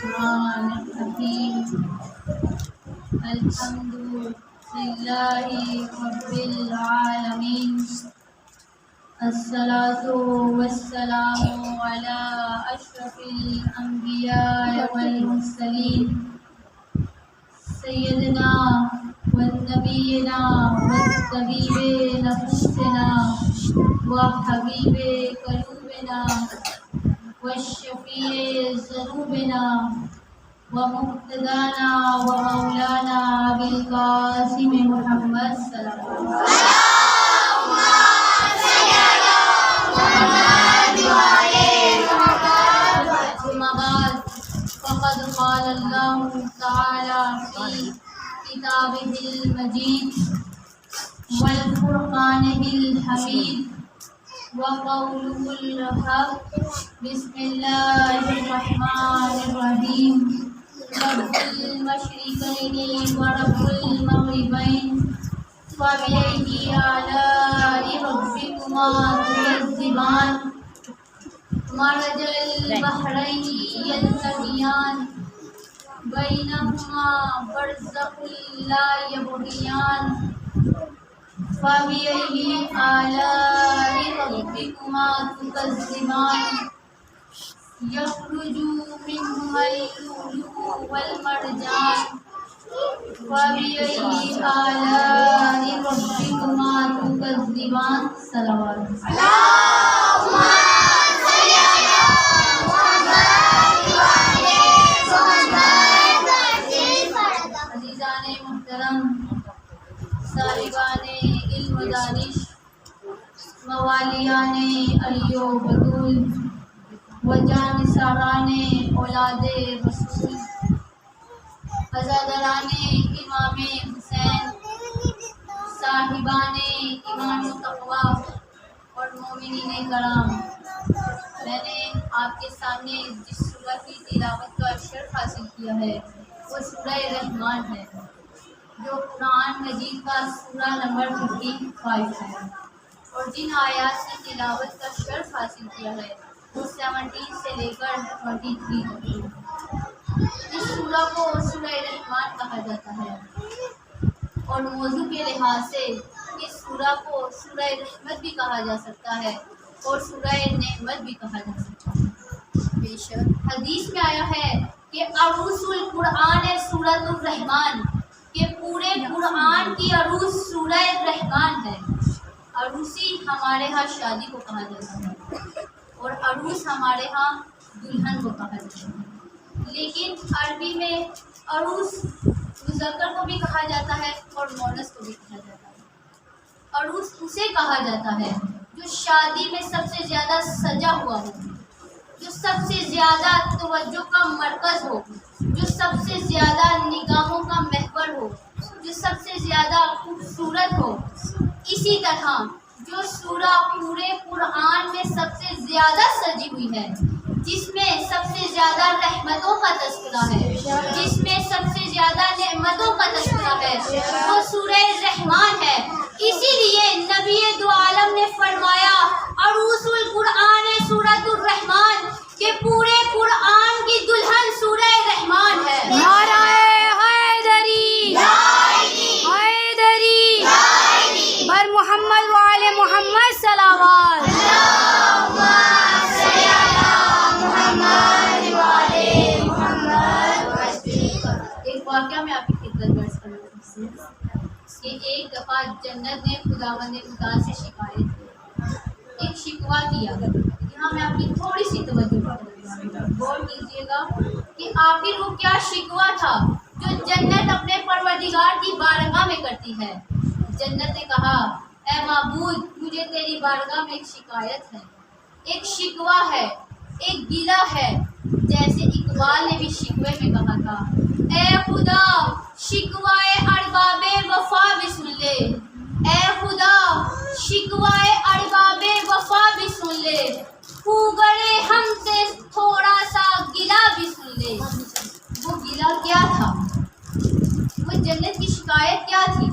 الرحمن الرحیم الحمد للہ رب العالمین الصلاۃ والسلام علی اشرف الانبیاء والمرسلین سیدنا ونبینا وطبیب نفوسنا وحبیب قلوبنا والشفیع ذنوبنا ومقتدانا ومولانا بالقاسم محمد صلی اللہ علیہ وسلم. ثم بعد فقد قال اللہ تعالی فی کتابہ المجید والفرقانہ الحمید وقوله الحق بسم اللہ الرحمن الرحیم رب المشرقین ورب المغربین فبأي آلاء ربكما تكذبان مرج البحرين يلتقيان بينهما برزخ لا يبغيان فبأي آلاء ربكما تكذبان يخرج منهما اللؤلؤ والمرجان فبأي آلاء ربكما تكذبان. صلوات. عزیزان محترم، صاحبان علم و دانش، موالیان علی و بطول و جانثاران اولاد رسول، عزادران امام حسین، صاحبان ایمان و تقوی اور مومنین کرام، میں نے آپ کے سامنے جس سورہ کی تلاوت کا شرف حاصل کیا ہے وہ سورہ رحمان ہے، جو قرآن مجید کا سورہ نمبر 55 ہے، اور جن آیات سے تلاوت کا شرف حاصل کیا ہے وہ 17 سے لے کر 23 تک. اس سورہ کو سورہ رحمان کہا جاتا ہے، اور موضوع کے لحاظ سے اس سورہ کو سورہ رحمت بھی کہا جا سکتا ہے اور سورہ نعمت بھی کہا جا سکتا ہے. بے شک حدیث میں آیا ہے کہ عروس القرآن سورۃ الرحمان، کہ پورے قرآن کی عروس سورہ رحمان ہے. عروسی ہمارے ہاں شادی کو کہا جاتا ہے اور عروس ہمارے ہاں دلہن کو کہا جاتا ہے، لیکن عربی میں عروس مذکر کو بھی کہا جاتا ہے اور مؤنث کو بھی کہا جاتا ہے. عروس اسے کہا جاتا ہے جو شادی میں سب سے زیادہ سجا ہوا ہو، جو سب سے زیادہ توجہ کا مرکز ہو، جو سب سے زیادہ نگاہوں کا محور ہو، جو سب سے زیادہ خوبصورت ہو. اسی طرح جو سورہ پورے قرآن میں سب سے زیادہ سجی ہوئی ہے، جس میں سب سے زیادہ رحمتوں کا تذکرہ ہے، جس میں سب سے زیادہ نعمتوں کا تذکرہ ہے، وہ سورہ رحمان ہے. اسی لیے نبی دو عالم نے فرمایا عروس القرآن سورۃ الرحمان، کہ پورے قرآن کی دلہن سورہ رحمان ہے. نعرہ حیدری، حیدری بر محمد و آل محمد صلوات. ایک واقعہ میں آپ کی خدمت درج کرنا چاہتی ہوں کہ ایک دفعہ جنت نے خداوند خدا سے شکایت کی، ایک شکوہ کیا. یہاں میں آپ کی تھوڑی سی توجہ غور کیجیے گا کہ آخر وہ کیا شکوہ تھا جو جنت اپنے پروردگار کی بارگاہ میں کرتی ہے. جنت نے کہا اے معبود، مجھے تیری بارگاہ میں ایک شکایت ہے، ایک شکوہ ہے، ایک گلہ ہے. جیسے اقبال نے بھی شکوے میں کہا تھا اے خدا شکوائے ارباب وفا بھی سن لے، اے خدا شکوائے ارباب وفا بھی سن لے، خوگرے ہم سے تھوڑا سا گلہ بھی سن لے. وہ گلہ کیا تھا؟ وہ جنت کی شکایت کیا تھی؟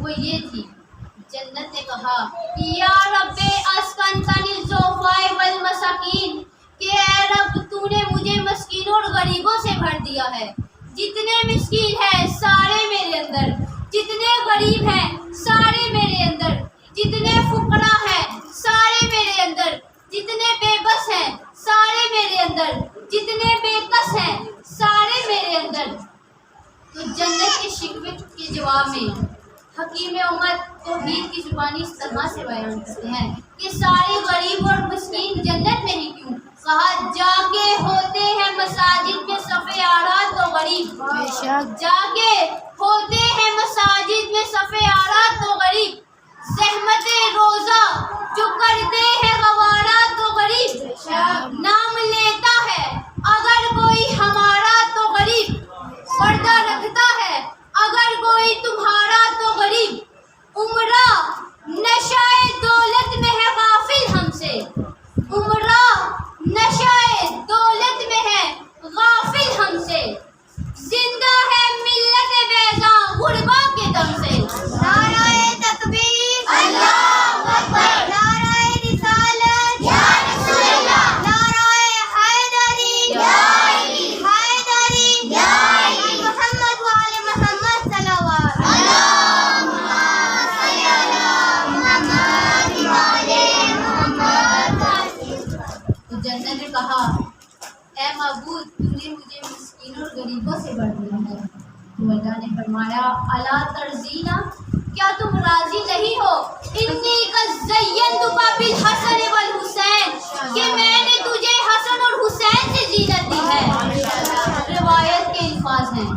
وہ یہ تھی، جنت نے کہا یا رب اسکنتنی الضعفاء والمساکین، کہ اے رب تو نے مجھے مسکینوں اور غریبوں سے بھر دیا ہے۔ جتنے مسکین ہیں سارے میرے اندر، جتنے غریب ہیں سارے میرے اندر، جتنے فقراء ہیں سارے میرے اندر، جتنے بے بس ہیں سارے میرے اندر، جتنے بے کس ہیں سارے میرے اندر۔ تو جنت کے شکوے کے جواب میں حکیم امت توحید کی زبانی اس طرح سے بیان کرتے ہیں کہ سارے غریب اور مسکین جنت میں ہی کیوں؟ کہا جا کے ہوتے ہیں مساجد میں صف آرات تو غریب، جا کے ہوتے ہیں مساجد میں صف آرات تو غریب، زحمت روزہ جو کرتے ہیں گوارا تو غریب، نام لیتا ہے اگر کوئی ہمارا تو غریب، پردہ رکھتا ہے اگر کوئی تمہارا تو غریب، عمرہ نشائے دولت میں ہے غافل ہم سے، عمرہ نشائے دولت میں ہے غافل ہم سے، زندہ ہے ملت بیضاں غربا کے دم سے۔ نعرہ تکبیر اللہ اکبر، نعرہ رسالت یا رسول اللہ، نعرہ حیدری یا علی، حیدری یا علی، محمد وعلی محمد صلوات، اللہم صلی علی محمد وعلی محمد۔ تو جنت نے کہا اے معبود تو نے مجھے مسکینوں اور غریبوں سے بھر دیا ہے۔ تو اللہ نے فرمایا الا ترضینا، کیا تم راضی نہیں ہو؟ انی قد زینتک بالحسن والحسین، کہ میں نے تجھے حسن اور حسین سے زینت دی ہے۔ روایت کے الفاظ ہیں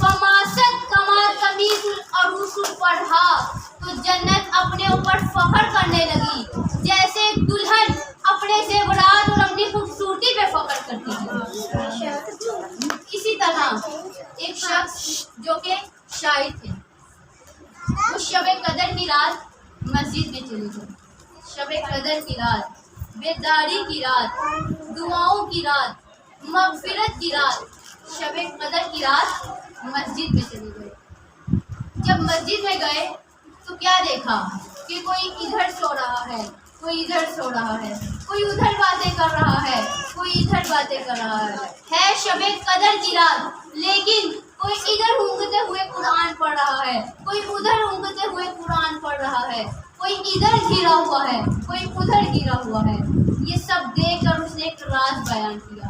فماست کما تمیز العروس پڑھا، تو جنت اپنے اوپر فخر کرنے لگی جیسے ایک دلہن اپنے زیورات اور اپنی خوبصورتی پہ فخر کرتی ہے۔ اسی طرح ایک شخص جو کہ شاعر تھے، وہ شب قدر کی رات مسجد میں چلے گئے، شب قدر کی رات، بیداری کی رات، دعاؤں کی رات، مغفرت کی رات، شب قدر کی رات مسجد میں چلے گئے۔ جب مسجد میں گئے تو کیا دیکھا کہ کوئی ادھر سو رہا ہے، کوئی ادھر سو رہا ہے، کوئی ادھر باتیں کر رہا ہے، کوئی ادھر باتیں کر رہا ہے شب قدر کی رات، لیکن کوئی ادھر اونگتے ہوئے قرآن پڑھ رہا ہے، کوئی ادھر اونگتے ہوئے قرآن پڑھ رہا ہے، کوئی ادھر گھرا ہوا ہے، کوئی ادھر گھرا ہوا ہے۔ یہ سب دیکھ کر اس نے ایک راز بیان کیا،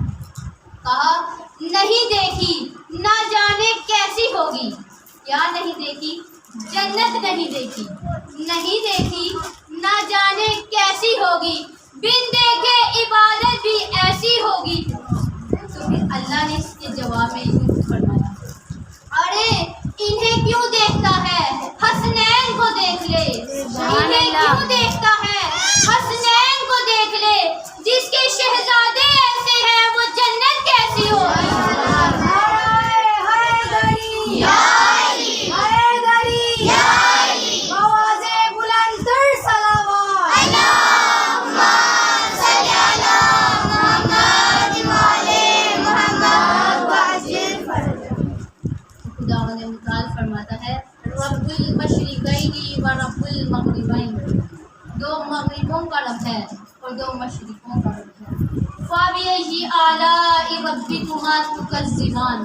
کہا نہیں دیکھی نہ جانے کیسی ہوگی۔ کیا نہیں دیکھی؟ جنت نہیں دیکھی، نہیں دیکھی نہ جانے کیسی ہوگی، بن دیکھے عبادت بھی ایسی ہوگی۔ تو پھر اللہ نے اس کے جواب میں یوں فرمایا ارے انہیں کیوں دیکھتا ہے، حسنین کو دیکھ لے، انہیں کیوں دیکھتا ہے، حسنین کو دیکھ لے، جس کے شہزادے ایسے ہیں وہ جنت کیسی ہوگی۔ فرماتا ہے رب المشرقین و رب المغربین، دو مغربوں کا رب ہے اور دو مشرقوں کا رب ہے۔ فَبِأَيِّ آلَاءِ رَبِّكُمَا تُكَذِّبَانِ،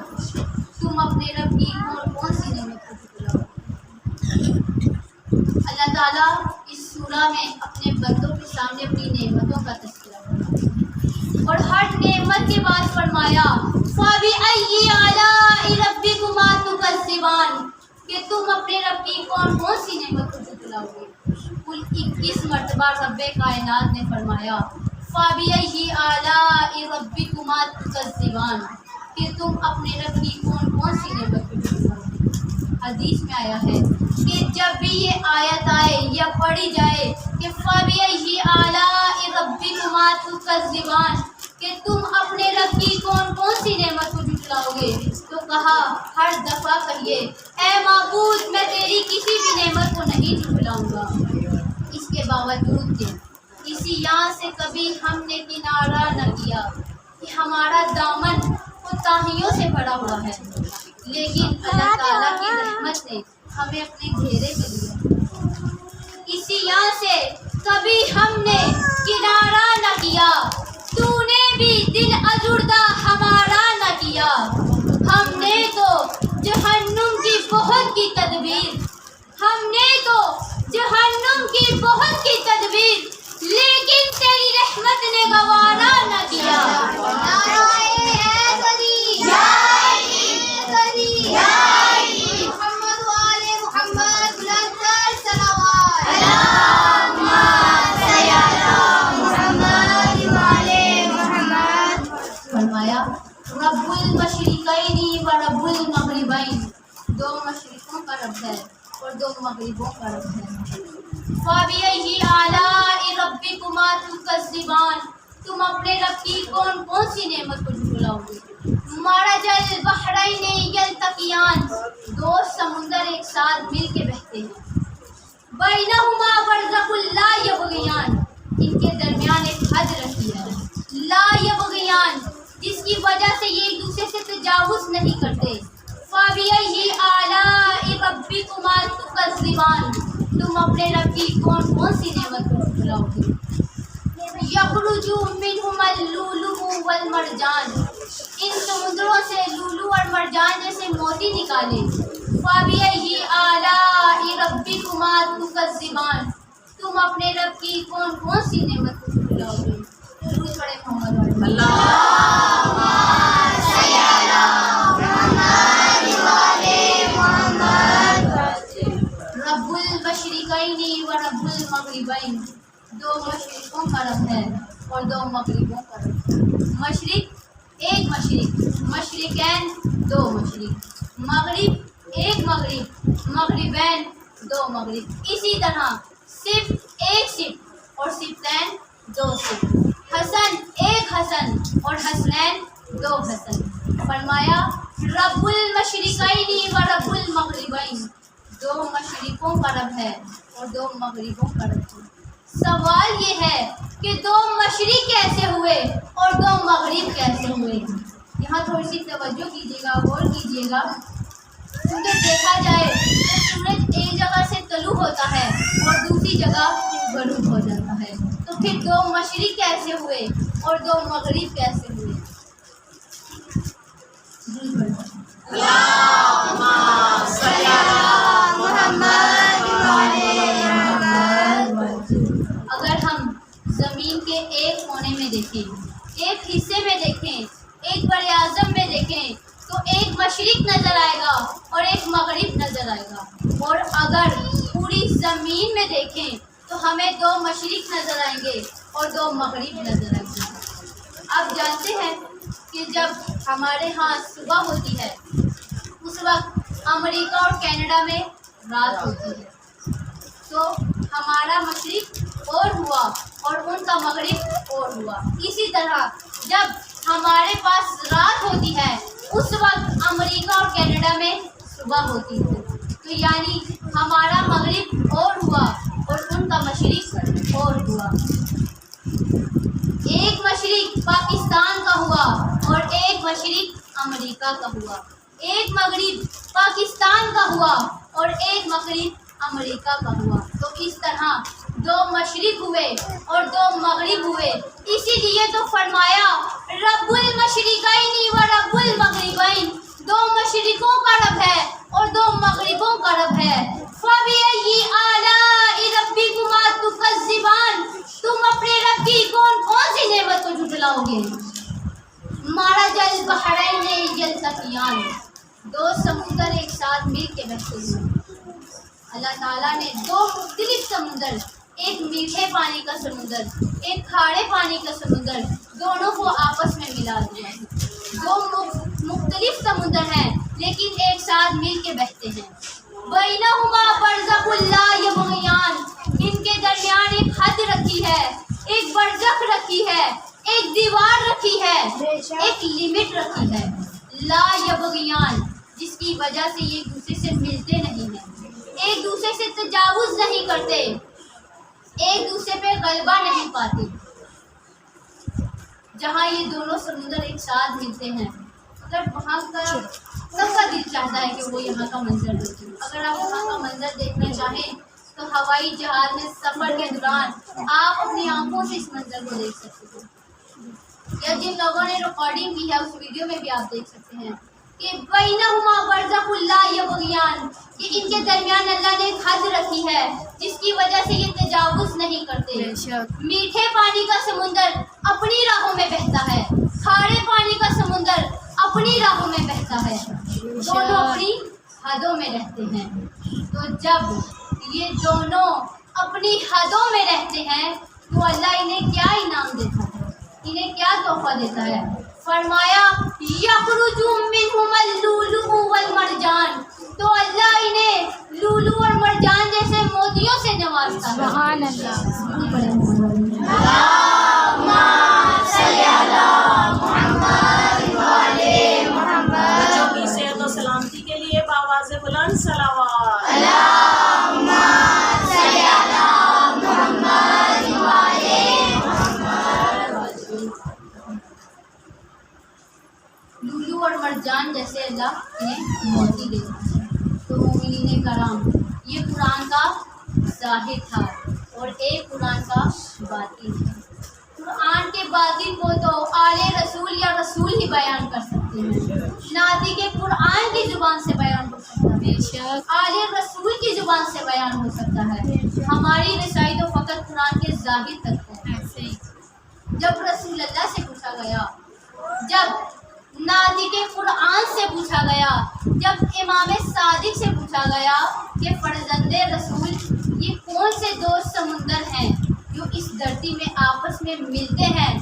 تم اپنے رب کی کون سی نعمت کو جھٹلاؤ۔ اللہ تعالیٰ اس سورہ میں اپنے بندوں کے سامنے اپنی نعمتوں کا تذکرہ کرتا اور ہر نعمت کے بعد فرمایا فَبِأَيِّ آلَاءِ رَبِّكُمَا تُكَذِّبَانِ، کہ تم اپنے رب کی کون سی نعمت کو جھٹلاؤ گے۔ کل 21 مرتبہ رب کائنات نے فرمایا فَبِأَيِّ آلَاءِ رَبِّكُمَا تُكَذِّبَانِ، کہ تم اپنے رب کی کون سی نعمت کو جھٹلاؤ گے۔ حدیث میں آیا ہے کہ جب بھی یہ آیت آئے یا پڑھی جائے کہ فَبِأَيِّ آلَاءِ رَبِّكُمَا تُكَذِّبَانِ، کہ تم اپنے رب کی کون سی نعمت کو جھٹلاؤ گے، تو کہا ہر دفعہ کہیے اے معبود میں تیری کسی بھی نعمت کو نہیں جھٹلاؤں گا۔ اس کے باوجود کہ کسی یہاں سے کبھی ہم نے کنارہ نہ کیا کہ ہمارا دامن کوتاہیوں سے بھرا ہوا ہے، لیکن اللہ تعالیٰ کی رحمت نے ہمیں اپنے گھیرے میں لیا۔ اسی یہاں سے کبھی ہم نے کنارہ نہ کیا، تو نے بھی دل ازردہ ہمارا نے تو جہنم کی بہت کی تدبیر، ہم نے تو جہنم کی بہت کی تدبیر، لیکن تیری رحمت نے گوارا نہ کیا۔ فرمایا رب المشرقین و رب المغربین، دو مشرقوں کا رب ہے اور دو مغربوں کا رب ہے۔ فَبِأَيِّ آلَاءِ رَبِّكُمَا تُكَذِّبَانِ، تم اپنے رب کی کون کون سی نعمت کو جھٹلاؤ گے؟ مَرَجَ الْبَحْرَيْنِ یلتقیان، دو سمندر ایک ساتھ مل کے بہتے ہیں۔ بَیْنَہُمَا بَرْزَخٌ لَا یَبْغِیان، ان کے درمیان ایک حد رکھی ہے، لا یبغیان، جس کی وجہ سے یہ ایک دوسرے سے تجاوز نہیں کرتے۔ فَبِأَيِّ آلَاءِ رَبِّكُمَا تُكَذِّبَانِ، تم اپنے رب کی کون کون سی نعمت کو جھٹلاؤ گے؟ یخرج منہما اللؤلؤ والمرجان، ان سمندروں سے لولو اور مرجان جیسے موتی نکالے۔ فَبِأَيِّ آلَاءِ رَبِّكُمَا تُكَذِّبَانِ، تم اپنے رب کی کون کون سی نعمت کو جھٹلاؤ گے؟ درود پڑھے محمد رب المشرقین و رب المغربین، دو مشرقوں کا رب ہے اور دو مغربوں کا رب ہے۔ مشرق ایک مشرق، مشرقین دو مشرق، مغرب ایک مغرب، مغربین دو مغرب، اسی طرح صرف ایک صفت اور صفتین دو صفت، حسن ایک حسن اور حسنین دو حسن۔ فرمایا رب المشرقین و رب المغربین، دو مشرقوں کا رب ہے اور دو مغربوں کا رب ہے۔ سوال یہ ہے کہ دو مشرق کیسے ہوئے اور دو مغرب کیسے ہوئے؟ یہاں تھوڑی سی توجہ کیجیے گا، غور کیجیے گا، کیونکہ دیکھا جائے تو سورج ایک جگہ سے طلوع ہوتا ہے اور دوسری جگہ غروب ہو جاتا ہے، تو پھر دو مشرق کیسے ہوئے اور دو مغرب کیسے ہوئے؟ اگر ہم زمین کے ایک کونے میں دیکھیں، ایک حصے میں دیکھیں، ایک بر اعظم میں دیکھیں تو ایک مشرق نظر آئے گا اور ایک مغرب نظر آئے گا، اور اگر پوری زمین میں دیکھیں تو ہمیں دو مشرق نظر آئیں گے اور دو مغرب نظر آئیں گے۔ آپ جانتے ہیں کہ جب ہمارے ہاں صبح ہوتی ہے اس وقت امریکہ اور کینیڈا میں رات ہوتی ہے، تو ہمارا مشرق اور ہوا اور ان کا مغرب اور ہوا۔ اسی طرح جب ہمارے پاس رات ہوتی ہے اس وقت امریکہ اور کینیڈا میں صبح ہوتی ہے، تو یعنی ہمارا مغرب اور ہوا اور ان کا مشرق اور ہوا۔ ایک مشرق پاکستان کا ہوا اور ایک مشرق امریکہ کا ہوا، ایک مغرب پاکستان کا ہوا اور ایک مغرب امریکہ کا ہوا، تو اس طرح دو مشرق ہوئے اور دو مغرب ہوئے۔ اسی لیے تو فرمایا رب المشرقین و رب المغربین، دو مشرقوں کا رب ہے اور دو مغربوں کا رب ہے۔ فَبِأَيِّ آلَاءِ رَبِّكُمَا تُكَذِّبَانِ، تم اپنے رب کی کون کون سی نعمت کو جھٹلاؤ گے؟ مَرَجَ الْبَحْرَيْنِ یلتقیان، دو سمندر ایک ساتھ مل کے بہتے ہیں۔ اللہ تعالیٰ نے دو مختلف سمندر، ایک میٹھے پانی کا سمندر، ایک کھارے پانی کا سمندر، دونوں کو آپس میں ملا دیا ہے۔ دو مختلف سمندر ہیں لیکن ایک ساتھ مل کے بہتے ہیں۔ بَیْنَہُمَا بَرْزَخٌ لَا یَبْغِیان، ان کے درمیان ایک حد رکھی ہے، ایک برزخ رکھی ہے، ایک دیوار رکھی ہے، ایک لمٹ رکھی ہے، لا یبغیان، جس کی وجہ سے یہ ایک دوسرے سے ملتے نہیں ہیں، ایک دوسرے سے تجاوز نہیں کرتے، ایک دوسرے پہ غلبہ نہیں پاتے۔ جہاں یہ دونوں سمندر ایک ساتھ ملتے ہیں، اگر وہاں کا سب کا دل چاہتا ہے کہ وہ یہاں کا منظر دیکھیں۔ اگر آپ وہاں کا منظر دیکھنا چاہیں تو ہوائی جہاز میں سفر کے دوران آپ اپنی آنکھوں سے اس منظر کو دیکھ سکتے ہیں، یا جن لوگوں نے ریکارڈنگ کی ہے اس ویڈیو میں بھی آپ دیکھ سکتے ہیں کہ بینہما برزخ لا یبغیان، کہ ان کے درمیان اللہ نے ایک حد رکھی ہے جس کی وجہ سے یہ تجاوز نہیں کرتے۔ میٹھے پانی کا سمندر اپنی راہوں میں بہتا ہے، کھارے پانی کا سمندر اپنی راہوں میں بہتا ہے، دونوں اپنی حدوں میں رہتے ہیں۔ تو جب یہ دونوں اپنی حدوں میں رہتے ہیں تو اللہ انہیں کیا انعام دیتا ہے، انہیں کیا تحفہ دیتا ہے؟ فرمایا یخرج منہما اللؤلؤ والمرجان، تو اللہ انہیں لولو اور مرجان جیسے موتیوں سے نوازتا ہے۔ سبحان اللہ۔ بچوں کی صحت و سلامتی کے لیے بآواز بلند صلوات۔ لولو اور مرجان جیسے اللہ انہیں موتی دیتا ہے۔ تو مومنین کرام، یہ قرآن کا ظاہر تھا اور ایک قرآن کا باطن ہے۔ قرآن کے باطن کو تو آل رسول یا رسول ہی بیان کر سکتے ہیں، ناطق قرآن کی زبان سے بیان ہو سکتا ہے، آل رسول کی زبان سے بیان ہو سکتا ہے۔ ہماری رسائی تو فقط قرآن کے ظاہر تک ہے۔ جب رسول اللہ سے پوچھا گیا، جب ناطق قرآن سے پوچھا گیا، جب امام صادق سے پوچھا گیا کہ فرزند رسول یہ کون سے دو سمندر ہیں جو اس دھرتی میں آپس میں ملتے ہیں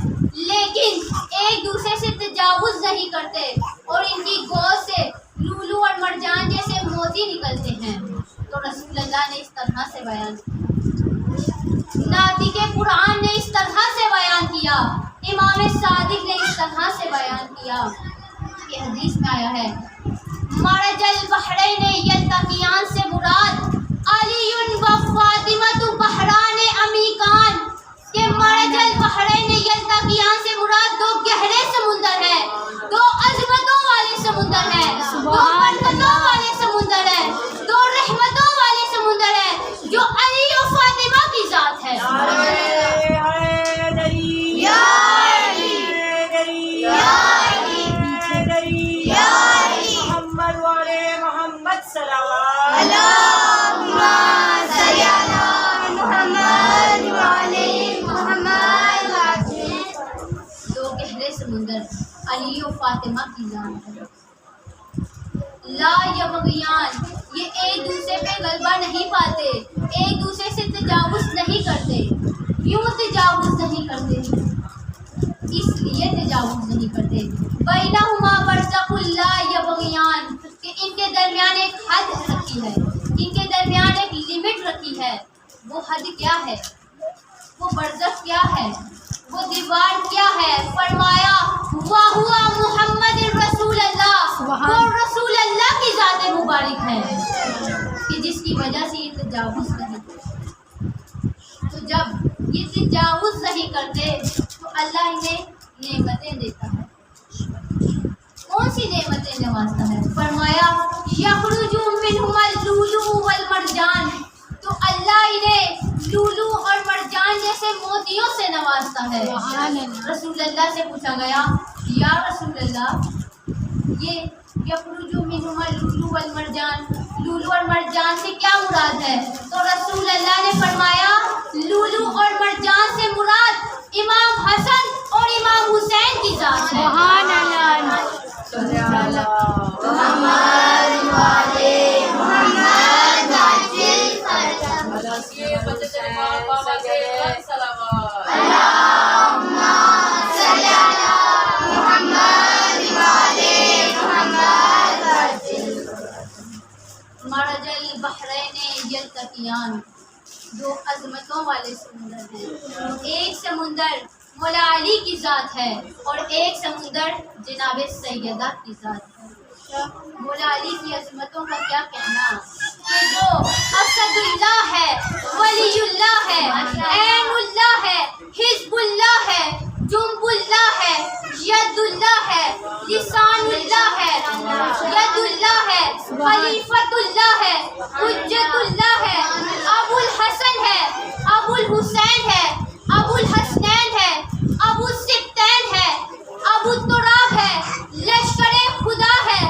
لیکن ایک دوسرے سے تجاوز نہیں کرتے اور ان کی گود سے لولو اور مرجان جیسے موتی نکلتے ہیں، تو رسول اللہ نے اس طرح سے بیان کیا، ناطق قرآن نے اس طرح سے بیان کیا، امام صادق نے اس طرح سے بیان کیا کہ حدیث میں آیا ہے مرج البحرین یلتقیان سے مراد علی و فاطمہ بحران عمیقان، کہ مرج البحرین یلتقیان سے مراد دو گہرے سمندر ہیں، دو عظمتوں والے سمندر ہیں، دو برکتوں والے سمندر ہیں، دو رحمتوں والے سمندر ہیں جو علی و فاطمہ کی ذات ہے۔ دو گہرے سمندر علی و فاطمہ کی ذات ہے۔ لا یبغیان، یہ ایک دوسرے پہ غلبہ نہیں پاتے، ایک دوسرے سے تجاوز نہیں کرتے۔ کیوں تجاوز نہیں کرتے؟ اس لیے تجاوز نہیں کرتے بینہما برزخ لا یبغیان، کہ ان کے درمیان ایک حد رکھی ہے، ان کے درمیان ایک لمٹ رکھی ہے۔ وہ حد کیا ہے؟ وہ برزخ کیا ہے؟ وہ دیوار کیا ہے؟ فرمایا وَهُوَ محمد رسول اللہ، وہ رسول اللہ کی ذات مبارک ہے کہ جس کی وجہ سے یہ تجاوز نہیں کرتے۔ تو جب یہ تجاوز نہیں کرتے تو اللہ انہیں نعمتیں دیتا ہے۔ کون سی نعمتیں نوازتا ہے؟ فرمایا یخرج منہما اللؤلؤ والمرجان، تو اللہ انہیں لولو اور مرجان جیسے موتیوں سے نوازتا ہے۔ رسول اللہ سے پوچھا گیا یا رسول اللہ یہ یخرج منہما اللؤلؤ والمرجان، لولو اور مرجان سے کیا مراد ہے؟ تو رسول اللہ نے فرمایا لولو اور مرجان سے مراد امام حسن اور امام حسین کی ذات ہے۔ سبحان اللہ۔ مرج البحرین یلتقیان، دو عظمتوں والے سمندر ہیں، ایک سمندر مولا علی کی ذات ہے اور ایک سمندر جناب سیدہ کی ذات ہے۔ مولا علی کی عظمتوں کا کیا کہنا کہ جو اسد اللہ ہے، ولی اللہ ہے، عین اللہ ہے، حزب اللہ ہے، جنب اللہ ہے، ید اللہ ہے، لسان اللہ ہے، ید اللہ ہے، خلیفۃ اللہ ہے، حجت اللہ ہے، ابو الحسن ہے، ابو الحسین ہے، ابو الحسنین ہے، ابو السبتین ہے، ابو التراب ہے، لشکر خدا ہے،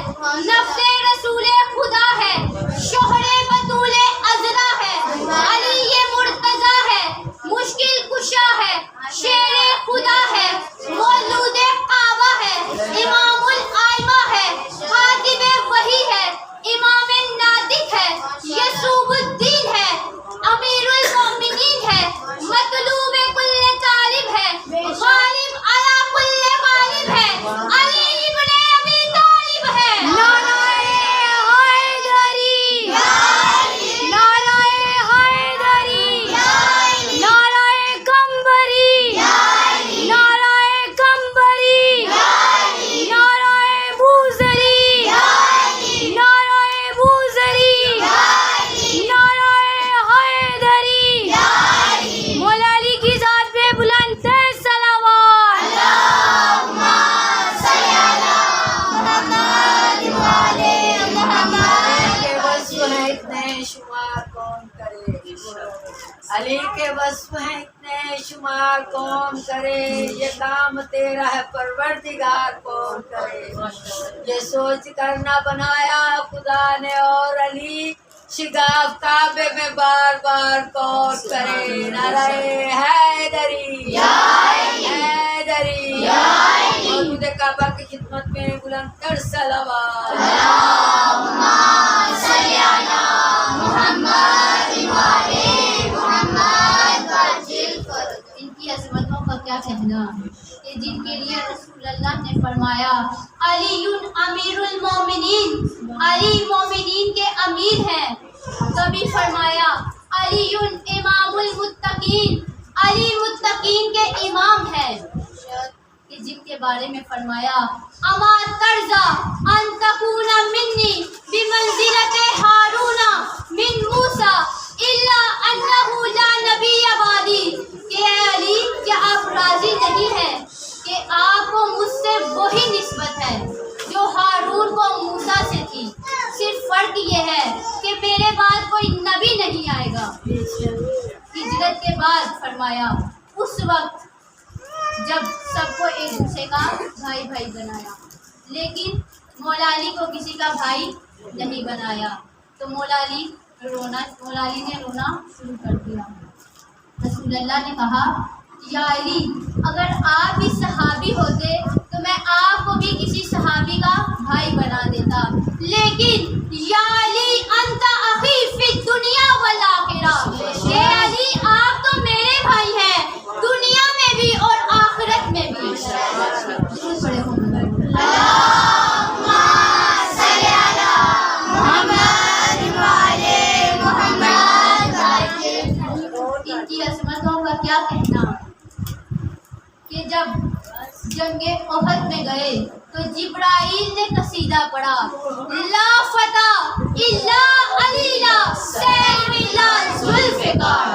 علی کے وصف ہیں اتنے شمار کون کرے، یہ کام تیرا ہے پروردگار کون کرے، یہ سوچ کر نہ بنایا خدا نے اور علی شگاف کعبے میں بار بار کون کرے، نعرہ حیدری حیدری، موجود کعبہ کی خدمت میں بلند تر صلوات، ان کی عظمتوں کا کیا کہنا کہ جن کے لیے رسول اللہ نے فرمایا علی امیر المومنین، علی مومنین کے امیر ہیں، کبھی فرمایا علی امام المتقین، علی متقین کے امام ہیں، کہ جن کے بارے میں فرمایا اما ترضا ان تکون منی بمنزلۃ ہارون من موسیٰ الا انہ لا نبی بعدی، کہ اے علی کیا آپ راضی نہیں ہیں کہ آپ کو مجھ سے وہی نسبت ہے جو ہارون کو موسیٰ سے تھی، صرف فرق یہ ہے کہ میرے بعد کوئی نبی نہیں آئے گا۔ ہجرت کے بعد فرمایا اس وقت جب سب کو ایک دوسرے کا بھائی بھائی بنایا، لیکن مولا علی کو کسی کا بھائی نہیں بنایا، تو مولا علی نے رونا شروع کر دیا۔ رسول اللہ نے کہا یا علی اگر آپ بھی صحابی ہوتے تو میں آپ کو بھی کسی صحابی کا بھائی بنا دیتا، لیکن یا علی انت اخی فی الدنیا والآخرہ، اے علی آپ تو میرے بھائی ہیں دنیا میں بھی اور آخرت میں بھی۔ پڑے ان کی عظمتوں کا کیا کہنا کہ جب جنگ احد میں گئے تو جبرائیل نے قصیدہ پڑھا لا فتح الا علی لا سیف الا ذوالفقار،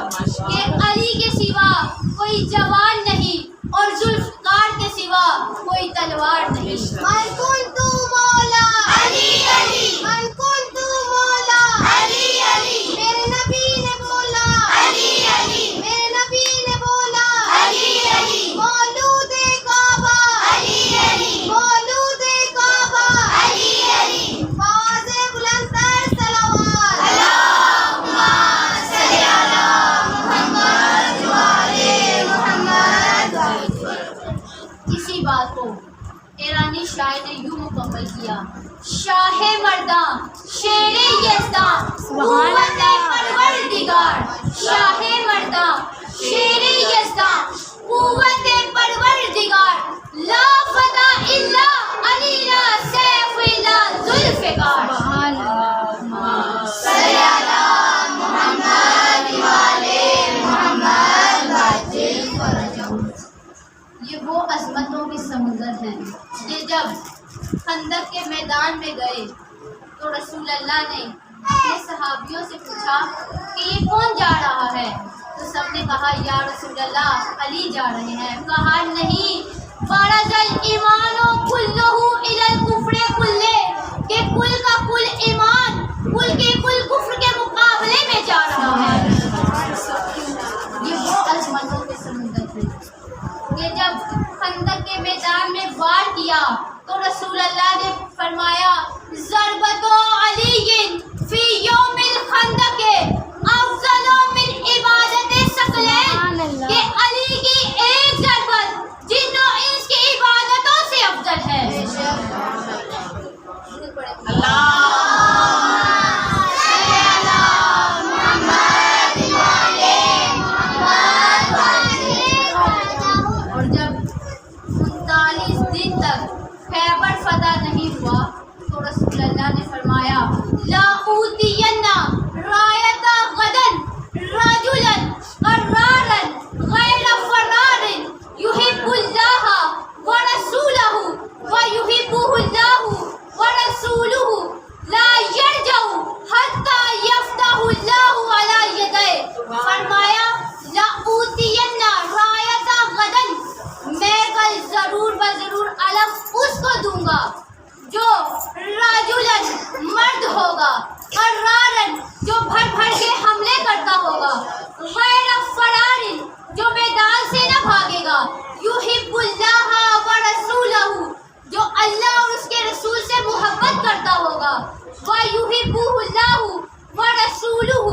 کہ علی کے سوا کوئی جوان نہیں اور ذوالفقار کے سوا کوئی تلوار نہیں۔ من کنت مولا علی علی، من کنت مولا علی علی، میرے نبی نے بولا علی علی، میرے نبی نے بولا علی علی، مولود کعبہ علی علی، مولود کعبہ علی علی، باز بلند تر صلوات، اللہم صلی علی محمد وعلی محمد۔ اسی بات کو ایرانی شاعر نے یوں مکمل کیا شاہ مرداں شیر یزداں قوت پروردگار، شاہ مرداں شیر یزداں قوت پروردگار، لا فتح الا علی لا سیف الا ذوالفقار۔ صلی علی محمد وعلی محمد وعجل فرجہم۔ یہ وہ عظمتوں کے سمندر ہیں کہ جب خندق کے میدان میں گئے تو رسول اللہ نے اپنے صحابیوں سے پوچھا کہ یہ کون جا رہا ہے، تو سب نے کہا یا رسول اللہ علی جا رہے ہیں۔ کہا نہیں، فرض الایمان کلہ الی الکفر کلہ، کہ کل کا کل ایمان کل کے کل کفر کے مقابلے میں جا رہا ہے۔ یہ وہ عظمتوں کے سمندر ہے کہ جب خندق کے میدان میں وار کیا تو رسول اللہ نے فرمایا ضربت علی فی یوم الخندق افضل من عبادت ثقلین، کہ علی کی ایک ضربت جن و انس کی عبادتوں سے افضل ہے۔ اور جب 39 دن تک خیبر فتح نہیں ہوا تو رسول اللہ نے فرمایا لا اوتین رایت غدن رجلا قرارا غیر فرار یحب اللہ ورسولہ ویحبہ اللہ ورسولہ جو راجولن مرد ہوگا، قرارن جو بھر بھر کے حملے کرتا ہوگا، غیر فرارن جو میدان سے نہ بھاگے گا، یحب اللہ و رسولہ جو اللہ اور اس کے رسول سے محبت کرتا ہوگا، وَيُحِبُّهُ اللَّهُ وَرَسُولُهُ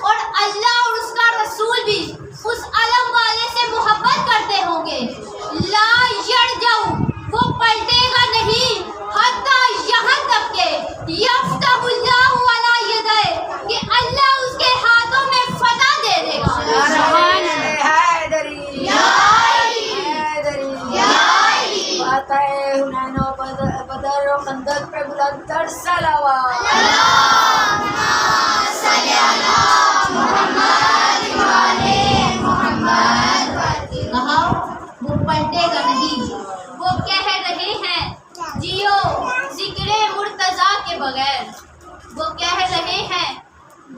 اور اللہ اور اس کا رسول بھی اس علم والے سے محبت کرتے ہوں گے، لا یرجع وہ پلٹے گا نہیں، حتی یہاں تک کہ یفتح اللہ علی یدیہ کہ اللہ اس کے ہاتھوں میں فتح دے دے گا۔ حیدری فاتح حنین و بدر و خندق پہ بلند تر صلوات۔ کہا وہ پلٹے گا نہیں، وہ کہہ رہے ہیں جیو ذکر مرتضیٰ کے بغیر، وہ کہہ رہے ہیں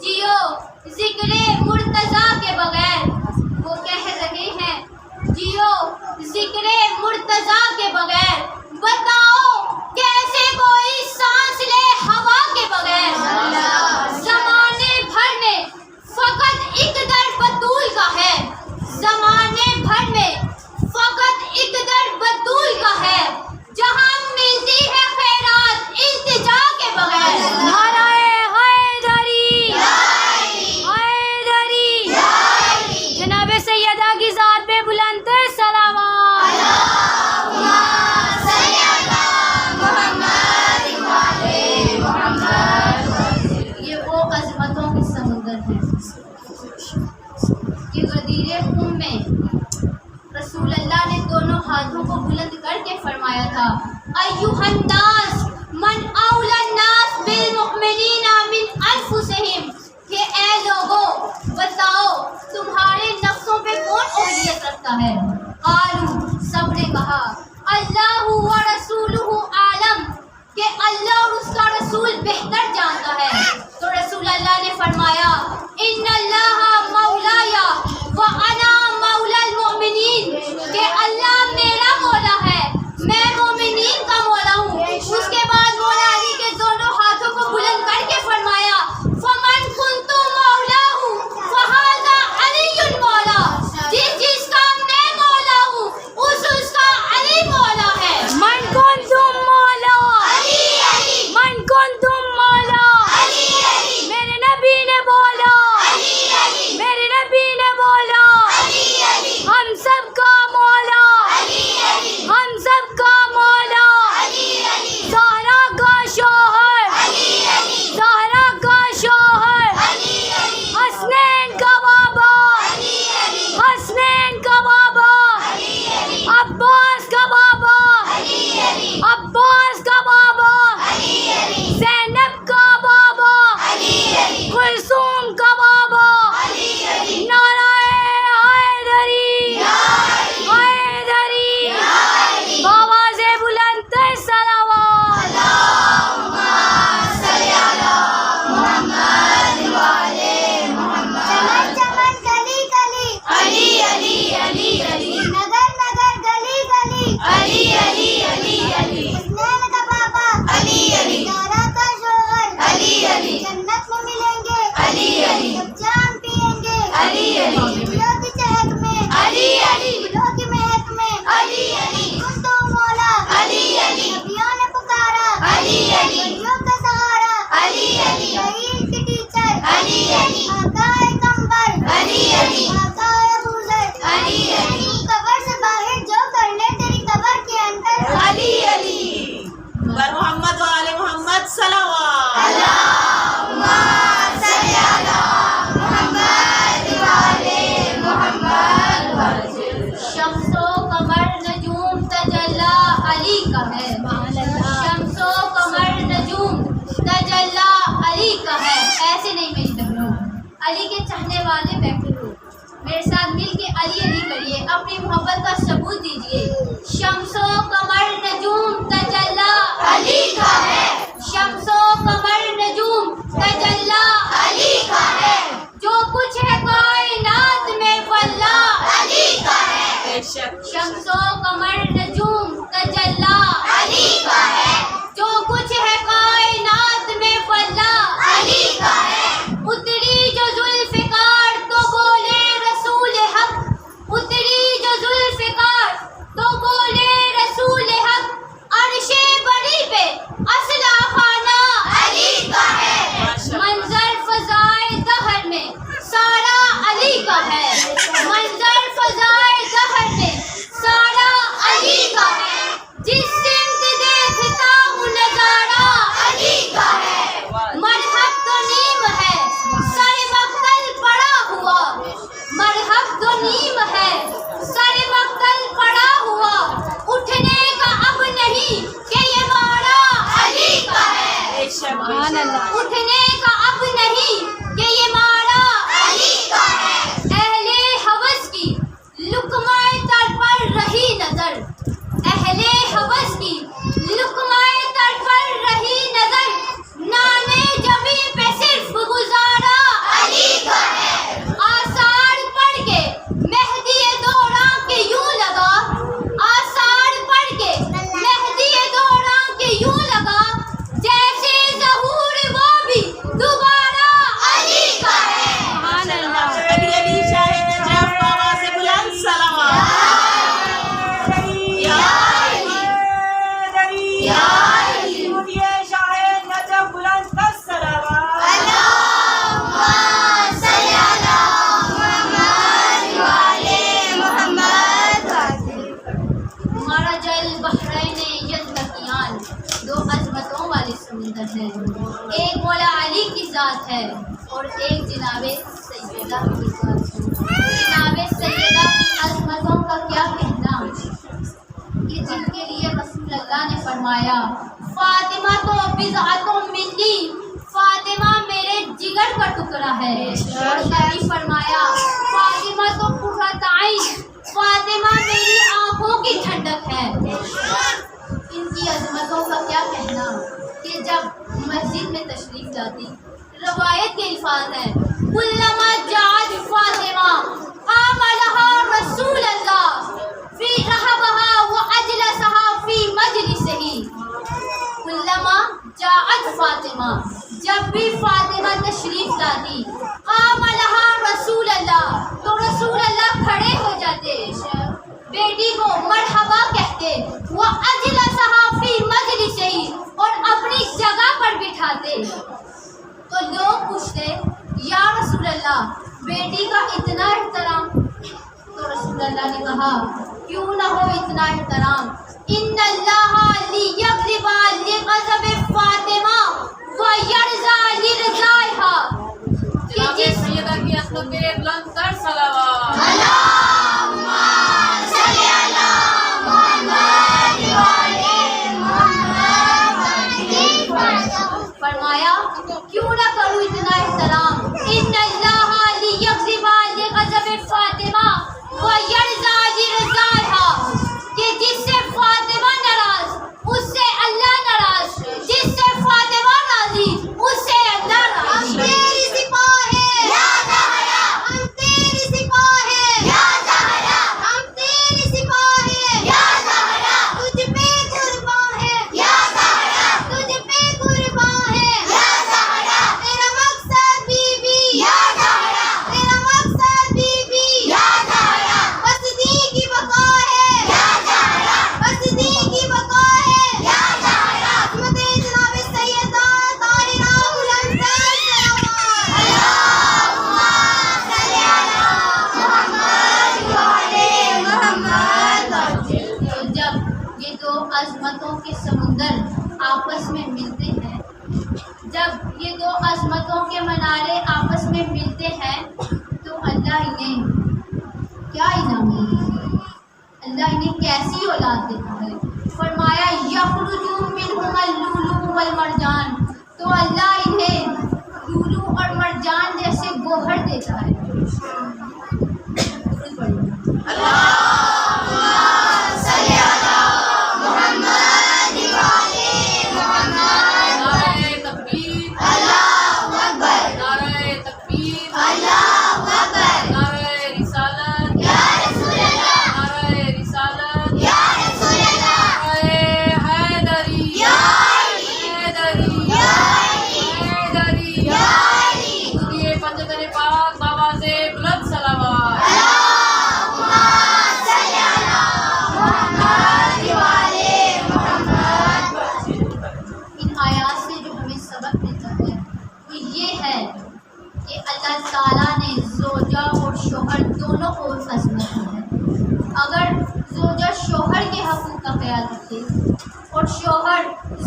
جیو ذکر مرتضیٰ کے بغیر، وہ کہہ رہے ہیں جیو ذکر مرتضیٰ کے بغیر، بتاؤ کیسے کوئی سانس لے ہوا کے بغیر، زمانے بھر میں فقط ایک در بطول کا ہے، زمانے بھر میں فقط ایک در بطول کا ہے، جہاں ملتی ہے خیرات التجا کے بغیر۔ نعرہ حیدری، حیدری، جناب سیدہ کی ذات پہ بلند تر صلوات۔ یہ وہ عظمتوں کے سمندر ہیں کہ غدیر خم میں رسول اللہ نے دونوں ہاتھوں کو بلند کر کے فرمایا تھا، ایھا الناس من اولی الناس بالمؤمنین من انفسہم کہ اے لوگوں بتاؤ تمہارے نفسوں پہ کون اولویت رکھتا ہے؟ قالوا سب نے کہا اللہ و رسولہ اعلم کہ اللہ اور اس کا رسول بہتر جانتا ہے، تو رسول اللہ نے فرمایا ان اللہ مولایا وانا مولا المؤمنین کہ اللہ میرا مولا ہے، میں مومنین کا مولا ہوں۔ اس کے بعد مولا علی کے دونوں ہاتھوں کو بلند کر کے فرمایا فمن کنت مولاہ فہذا علی مولا، جس کا میں مولا ہوں اس کا علی مولا ہے۔ من کنتم مولا، من کنتم مولا، میرے نبی نے بولا، میرے نبی نے بولا، ہم سب کا مولا، ہم سب کا مولا، زہرا کا شوہر، زہرا کا شوہر، حسنین کا بابا، حسنین کا بابا، عباس کا بابا، عباس کا بابا، زینب کا بابا، کلثوم کا بابا، نعرہ حیدری، حیدری، آواز بلند تر صلوات۔ چمن چمن گلی گلی علی علی علی علی نگر نگر گلی گلی علی علی علی علی حسنین کا بابا علی علی زہرا کا شوہر علی علی جنت میں ملیں گے علی علی جب جام پیئیں گے علی علی پھولوں کی چہک میں علی علی پھولوں کی مہک میں علی علی کن تو مولا علی علی نبیوں نے پکارا علی علی بندیوں کا سہارا علی علی شہید کی ٹیچر علی علی آقا کمبر علی علی آقا ابوذر علی علی قبر سے باہر جو کر لے تیری قبر کے اندر علی علی بر محمد و آل محمد صلوات۔ اللہم صلی علی محمد وعلی محمد۔ شمس و قمر نجوم تجلی علی کا ہے، شمس و قمر نجوم تجلی علی کا ہے۔ ایسے نہیں میری بہنوں، علی کے چاہنے والے بیٹھے ہو، میرے ساتھ مل کے علی علی کریے، اپنی محبت کا ثبوت دیجیے۔ شمس و قمر نجوم تجلی علی کا ہے، شمس و قمر نجوم تجلی علی کا ہے، جو کچھ ہے کائنات میں واللہ علی کا ہے۔ بے شک شمس و قمر نجوم تجلی علی کا ہے، جو کچھ سبحان اللہ۔ اٹھنے کا اب نہیں کہ یہ مارا اہل ہوس کی لقمۂ تر پر رہی نظر، اہل ہوس کی لقمۂ تر پر رہی نظر، نانے جبی پہ صرف گزارا آثار پڑھ کے مہدی دوراں کے یوں لگا، آثار پڑھ کے مہدی دوراں کے یوں لگا، جیسے ظہور وہ بھی دوبارہ علی کا ہے۔ سبحان اللہ۔ علی علی شاہ نجف آواز بلند صلوات۔ یا علی، یا علی، یہ شاہ نجف بلند کا صلوات۔ ہمارا جل بحرین یلتقیان، دو عظمتوں والے سمندر ہیں، ایک مولا علی کی ذات ہے اور ایک جناب سیدہ کی ذات ہے۔ جناب سیدہ کی عظمتوں کا کیا کہنا کہ جن کے لیے رسول اللہ نے فرمایا فاطمہ تو بضعۃ منی، فاطمہ میرے جگر کا ٹکڑا ہے، اور کبھی فرمایا فاطمہ تو قرۃ عین، فاطمہ میری آنکھوں کی ٹھنڈک ہے۔ ان کی عظمتوں کا کیا کہنا کہ جب مسجد میں تشریف لاتی، روایت کے الفاظ ہیں کلما جاءت فاطمہ قام لها رسول اللہ فی رحبها واجلسها فی مجلسہ، کلما جاءت فاطمہ، جب بھی فاطمہ تشریف لاتی، قام لها رسول اللہ، تو رسول اللہ کھڑے ہو جاتے، بیٹی کو مرحبا کہتے، وَأَجْلَسَهَا فِي مَجْلِسِهِ، اور اپنی جگہ پر بٹھاتے۔ تو لوگ پوچھتے یا رسول اللہ بیٹی کا اتنا احترام، تو رسول اللہ نے کہا کیوں نہ ہو اتنا احترام، ان اللہ لیغضب لغضب فاطمہ ویرضى لرضائها، کہ جس سیدہ کی عظمت پہ بلند تر صلوات۔ فرمایا کیوں نہ کروں اتنا احترام، ان اللہ لیغضب لغضب فاطمہ ویرضى لرضائها، کہ جس سے فاطمہ ناراض اس سے اللہ ناراض، جس سے فاطمہ راضی اس سے اللہ راضی۔ ہم تیری سپاہ یا زہرا، ہم تیری سپاہ یا زہرا، ہم تیری سپاہ یا زہرا، تجھ پہ قربان ہے یا زہرا، تجھ پہ قربان ہے یا زہرا، تیرا مقصد بی بی یا زہرا، تیرا مقصد بی بی یا زہرا، بس دی کی بقا ہے یا زہرا، بس دی کی بقا ہے یا زہرا، عظمت جناب سیدہ طاہرہ بلند صلوات۔ اللہم صلی علی محمد وعلی محمد۔ تو جب یہ دو عظمتوں کے سمندر آپس میں ملتے ہیں، جب یہ دو عظمتوں کے منارے آپس میں ملتے ہیں، تو اللہ انہیں کیا انعام دیتا ہے، اللہ انہیں کیسی اولاد دیتا ہے۔ فرمایا یخرج منہما اللؤلؤ والمرجان، تو اللہ انہیں لولو اور مرجان جیسے گوہر دیتا ہے۔ نعرہ تکبیر، نعرہ تکبیر، نعرہ رسالت، نعرہ رسالت، نعرہ حیدری، حیدری، حیدری، یہ پنجتن پاک بآواز بلند صلوات۔ ان آیات سے جو ہمیں سبق ملتا ہے وہ یہ ہے کہ اللہ تعالیٰ نے زوجہ اور شوہر دونوں کو عظمت دی ہے۔ اگر زوجہ شوہر کے حقوق کا خیال رکھے اور شوہر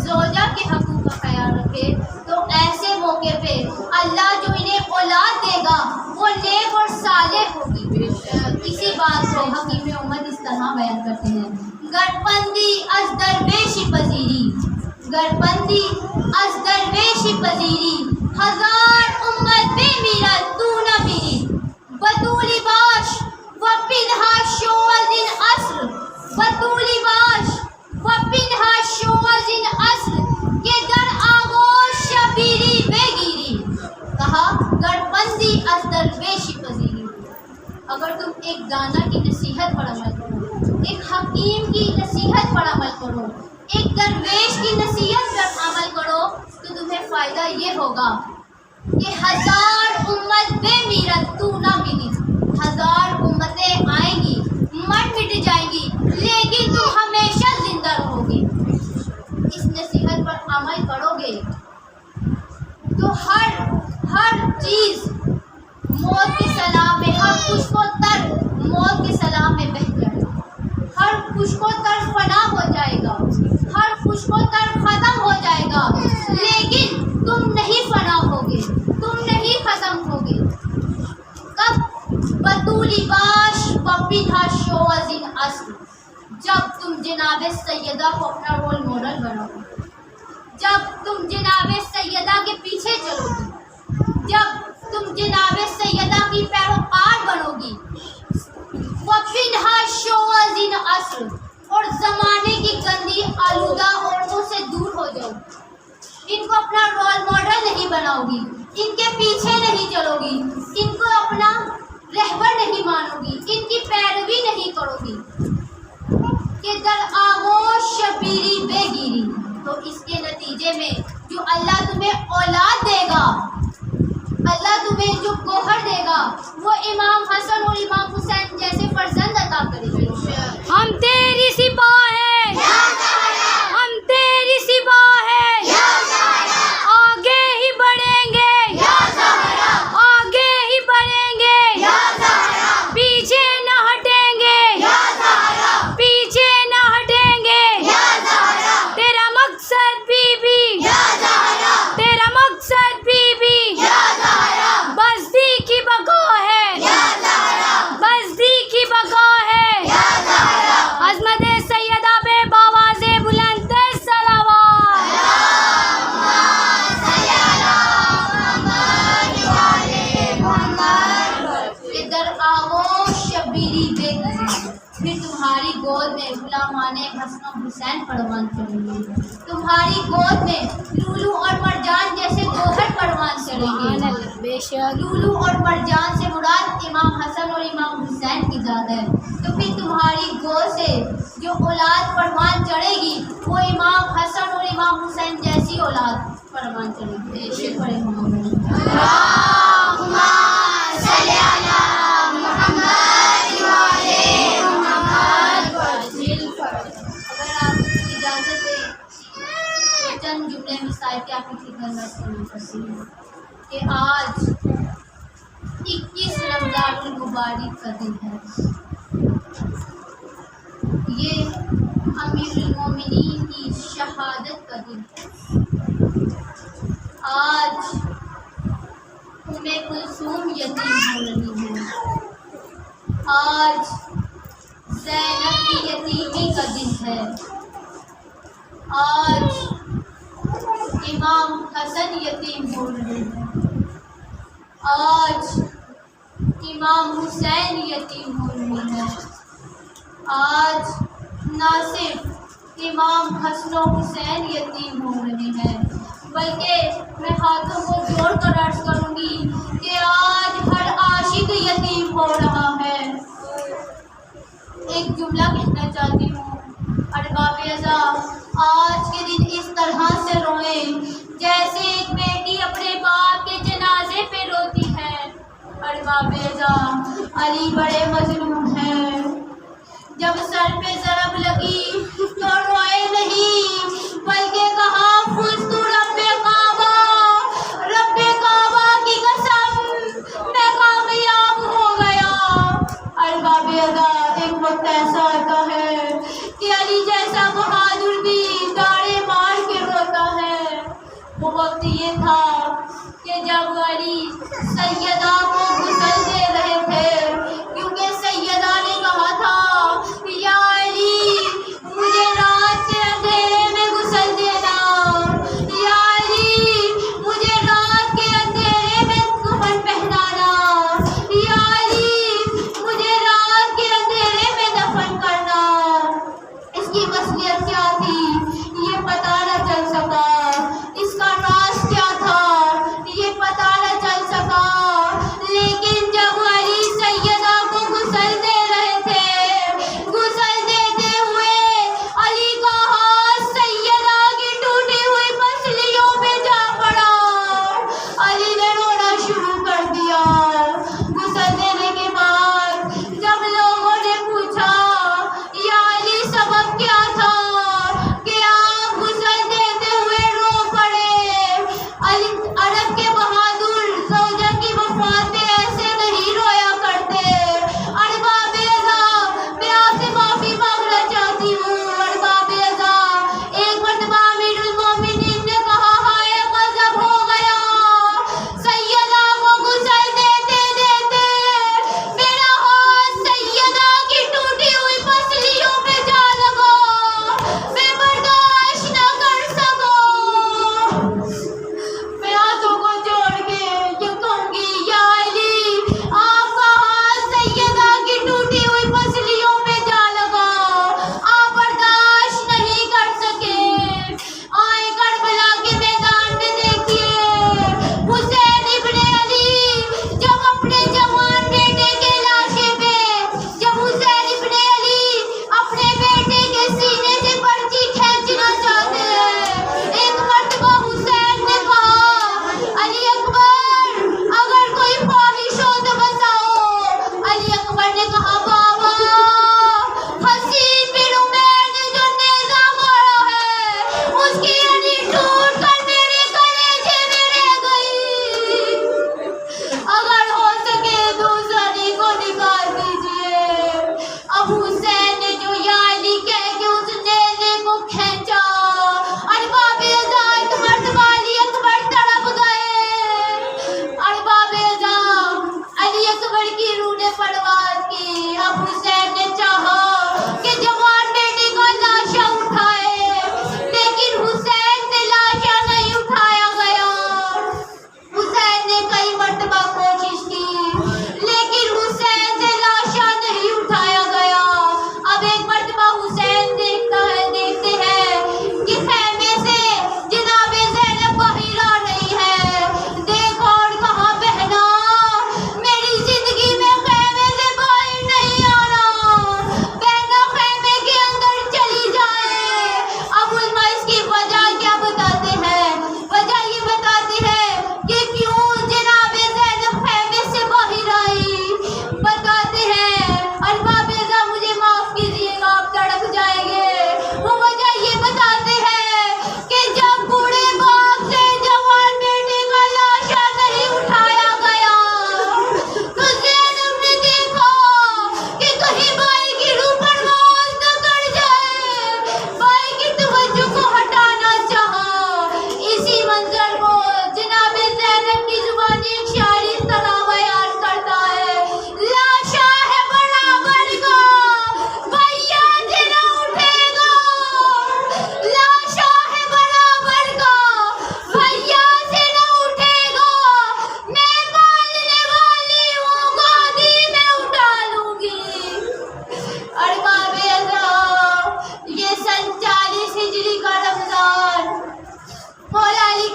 زوجہ کے حقوق کا خیال رکھے، تو ایسے موقع پہ اللہ جو انہیں اولاد دے گا وہ نیک اور صالح ہوگی۔ اسی بات کو حکیم امت اس طرح بیان کرتے ہیں، گٹپندی از درویش پذیری گربندی از درویش پذیری ہزار امت بے میرا تو نہ میری بطولی باش و پنہا شو از ان عصر بطولی باش و پنہا شو از ان عصر کہ در آغوش شبیری بگیری. کہا گربندی از درویش پذیری. اگر تم ایک دانا کی نصیحت پر عمل کرو، ایک حکیم کی نصیحت پر عمل کرو، ایک درویش کی نصیحت پر عمل کرو تو تمہیں فائدہ یہ ہوگا کہ ہزار امت بے میرت تو نہ ملی. ہزار امتیں آئیں گی، مٹ جائیں گی، لیکن تم ہمیشہ زندہ رہو گے. اس نصیحت پر عمل کرو گے تو ہر چیز موت کے سلام میں، ہر خشک و تر موت کے سلام میں بہہ جائے گا. ہر خشک و تر فنا ہو جائے گا، ہر خشک و تر ختم ہو جائے گا، لیکن تم نہیں فنا ہوگے، تم نہیں ختم ہوگے. کب؟ بطولی باش پپیدھا شو از ان عصر. جب تم جناب سیدہ کو اپنا رول ماڈل بناؤ گے، جب تم جناب سیدہ کے پیچھے چلو گی، جب تم جناب سیدہ کی پیروکار بنو گی. وَفِنْهَا شَوَازٍ عَصْرٍ. اور زمانے کی گندی آلودہ عورتوں سے دور ہو جاؤ. ان کو اپنا رول ماڈل نہیں بناؤ گی، ان کے پیچھے نہیں چلو گی، ان کو اپنا رہبر نہیں مانو گی، ان کی پیروی نہیں کرو گی. کہ در آغوش شبیری بے گیری. تو اس کے نتیجے میں جو اللہ تمہیں اولاد دے گا، اللہ تمہیں جو گوہر دے گا، وہ امام حسن اور امام حسین جیسے فرزند عطا کرے گا. ہم تیری سپاہ ہیں، ہم تیری سپاہ ہیں، آگے ہی بڑھیں گے، آگے ہی بڑھیں گے، پیچھے نہ ہٹیں گے، پیچھے نہ ہٹیں گے. تیرا مقصد بی بی، تیرا مقصد بی بی بستی کی بقا ہے، بستی کی بقا ہے. عظمت سیدہ پہ باواز بلند صلوات. کہ در آغوش شبیری بے گیری. پھر تمہاری گود میں غلامان حسن و حسین پروان چڑھیں گے، تمہاری گود میں لولو اور مرجان جیسے گوہر پروان چڑھیں گے. بے شک لولو اور مرجان سے مراد امام حسن اور امام حسین کی ذات ہے. تو پھر تمہاری گود سے جو اولاد پروان چڑھے گی وہ امام حسن اور امام حسین جیسی اولاد پروان چڑھے گی. بے شک پڑھے اگر آپ اجازت دیں تو چند جملے مثال کے آپ کی خدمت میں سننا کرتی ہوں کہ آج 21 رمضان المبارک کا دن ہے. یہ امیر المومنین کی شہادت کا دن ہے. آج ام کلثوم یتیم ہو رہی ہے. آج زینب کی یتیمی کا دن ہے. آج امام حسن یتیم ہو رہے ہیں. آج امام حسین یتیم ہو رہے ہیں. آج نہ صرف امام حسن و حسین یتیم ہو رہے ہیں بلکہ میں ہاتھوں کو جوڑ کر عرض کروں گی کہ آج ہر عاشق یتیم ہو رہا ہے. ایک جملہ کہنا چاہتی ہوں. ارباب اعزاء، آج کے دن اس طرح سے روئیں جیسے ایک بیٹی اپنے باپ کے جنازے پہ روتی ہے. ارباب اعزاء، علی بڑے مظلوم ہیں. جب سر پہ ضرب لگی تو روئے نہیں بلکہ کہا فزت رب کعبہ، رب کعبہ کی قسم میں کامیاب ہو گیا. ارباب اعزاء، ایک وقت ایسا آتا ہے کہ علی جیسا بہادر بھی داڑے مار کے روتا ہے. وہ وقت یہ تھا کہ جب علی سیدہ کو غسل دے رہے تھے، کیونکہ سیدہ نے کہا تھا یا علی مجھے رات کے اندھیرے میں غسل دینا.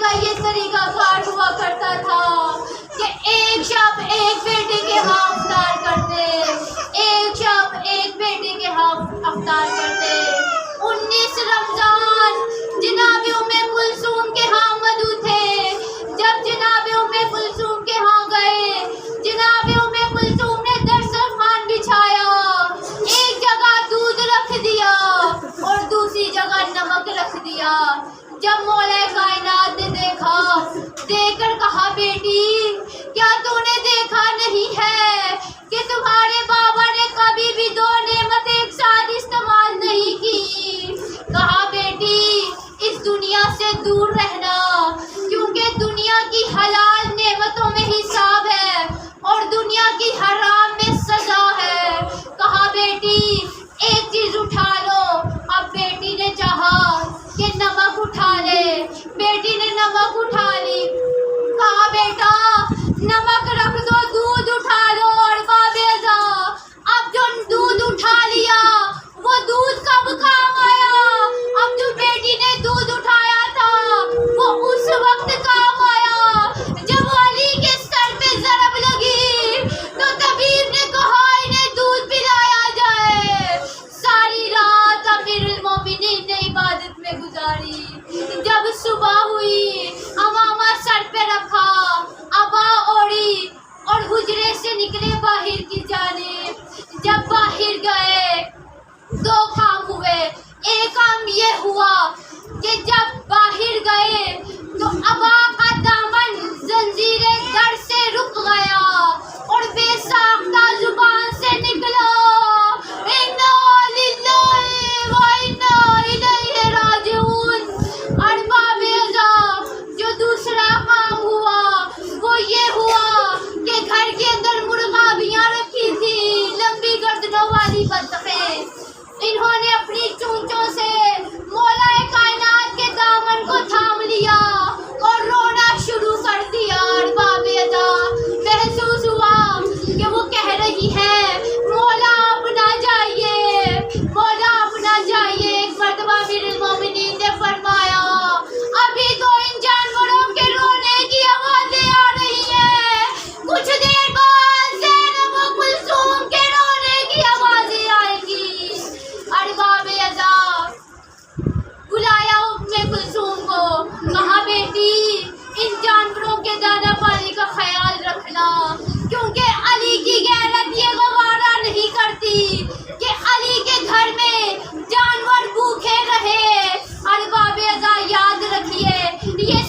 کا یہ طریقہ کار ہوا کرتا تھا کہ ایک شب ایک بیٹے کے ہاں افطار کرتے، ایک شب ایک بیٹے کے ہاں افطار کرتے۔ 19 رمضان جناب ام کلثوم کے ہاں مدعو تھے۔ جب جناب ام کلثوم کے ہاں گئے، جناب ام کلثوم نے دسترخوان بچھایا، ایک جگہ دودھ رکھ دیا اور دوسری جگہ نمک رکھ دیا۔ جب مولا کائنات نے دیکھا، دیکھ کر کہا بیٹی کیا تو نے دیکھا نہیں ہے کہ تمہارے بابا نے کبھی بھی 2 نعمت ایک ساتھ استعمال نہیں کی؟ کہا بیٹی اس دنیا سے دور رہنا، کیونکہ دنیا کی حلال نعمتوں میں حساب ہے اور دنیا کی حرام میں سزا ہے۔ کہا بیٹی ایک چیز اٹھا لو۔ اب بیٹی نے چاہا کہ نمک اٹھا لے، بیٹی نے نمک اٹھا لی۔ کہا بیٹا نمک رکھ دو، دودھ اٹھا لو۔ اور باب ازاں اب جو دودھ اٹھا لیا وہ دودھ کب کام آیا؟ اب جو بیٹی نے دودھ اٹھایا تھا وہ اس وقت کام آیا جب علی کے سر پہ ضرب لگی تو طبیب نے کہا انہیں دودھ پلایا جائے۔ ساری رات امیر المومنین نے عبادت میں گزاری۔ جب صبح ہوئی امامہ سر پہ رکھا، ابا اوڑی اور حجرے سے نکلے باہر کی جانب۔ جب باہر گئے 2 کام ہوئے۔ ایک کام یہ ہوا کہ جب باہر گئے تو ابا کا دامن زنجیر در سے رک گیا اور بے ساختہ زبان سے نکلا انا للہ و انا الیہ راجعون۔ اور باب ازاں جو دوسرا کام ہوا وہ یہ ہوا کہ گھر کے اندر مرغابیاں رکھی تھی، لمبی گردنوں والی بطخیں، انہوں نے اپنی چونچوں سے مولا کائنات کے دامن کو تھام لیا اور رونا شروع کر دیا۔ اور باب ازاں محسوس ہوا کہ وہ کہہ رہی ہے مولا آپ نہ جائیے، مولا آپ نہ جائیے۔ ایک مرتبہ امیر المومنین نے فرمایا ابھی تو ان جانوروں کے رونے کی آوازیں آ رہی ہیں، کچھ دیر بعد زینب و کلثوم کے رونے کی آوازیں آئیں گی۔ اور باب ازاں بلایا ام کلثوم کو، کہا بیٹی ان جانوروں کے دانہ پانی کا خیال رکھنا، کیونکہ علی کی غیرت یہ گوارا نہیں کرتی کہ علی کے گھر میں جانور بھوکے رہے۔ اور باب ازاں یاد رکھیے یہ